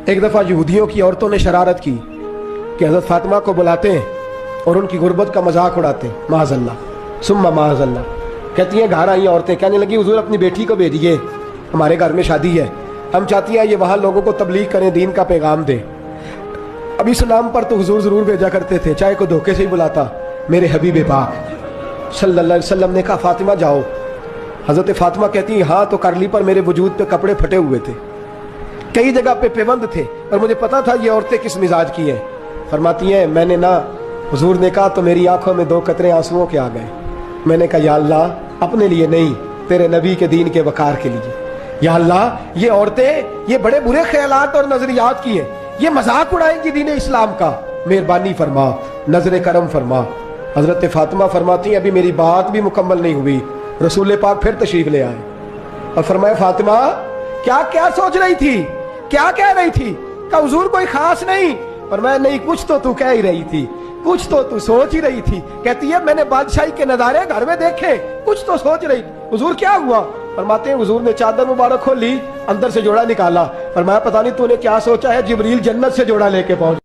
ایک دفعہ یہودیوں کی عورتوں نے شرارت کی کہ حضرت فاطمہ کو بلاتے ہیں اور ان کی غربت کا مذاق اڑاتے ہیں، معاذ اللہ ثم معاذ اللہ۔ کہتی ہیں گھر آئی عورتیں، کہنے لگی حضور اپنی بیٹی کو بھیجیے، ہمارے گھر میں شادی ہے، ہم چاہتی ہیں یہ وہاں لوگوں کو تبلیغ کریں، دین کا پیغام دیں۔ اب اس نام پر تو حضور ضرور بھیجا کرتے تھے، چاہے کوئی دھوکے سے ہی بلاتا۔ میرے حبیب پاک صلی اللہ علیہ وسلم نے کہا فاطمہ جاؤ۔ حضرت فاطمہ کہتی ہیں ہاں تو کر لی، پر میرے وجود پہ کپڑے پھٹے ہوئے تھے، کئی جگہ پہ پیوند تھے، اور مجھے پتا تھا یہ عورتیں کس مزاج کی ہیں۔ فرماتی ہیں میں نے حضور نے کہا تو میری آنکھوں میں 2 قطرے آنسوؤں کے آ گئے۔ میں نے کہا یا اللہ اپنے لیے نہیں، تیرے نبی کے دین کے وقار کے لیے، یا اللہ یہ عورتیں یہ بڑے برے خیالات اور نظریات کی ہیں، یہ مذاق اڑائیں گی دین اسلام کا، مہربانی فرما، نظر کرم فرما۔ حضرت فاطمہ فرماتی ہیں ابھی میری بات بھی مکمل نہیں ہوئی، رسول پاک پھر تشریف لے آئے اور فرمایا فاطمہ کیا سوچ رہی تھی، کیا کہہ رہی تھی؟ کہ حضور کوئی خاص نہیں۔ فرمایا نہیں، کچھ تو کہہ ہی رہی تھی، کچھ تو سوچ ہی رہی تھی۔ کہتی ہے میں نے بادشاہی کے نظارے گھر میں دیکھے، کچھ تو سوچ رہی تھی۔ حضور کیا ہوا؟ فرماتے ہیں حضور نے چادر مبارک کھولی، اندر سے جوڑا نکالا، فرمایا پتہ نہیں تو نے کیا سوچا ہے، جبریل جنت سے جوڑا لے کے پہنچ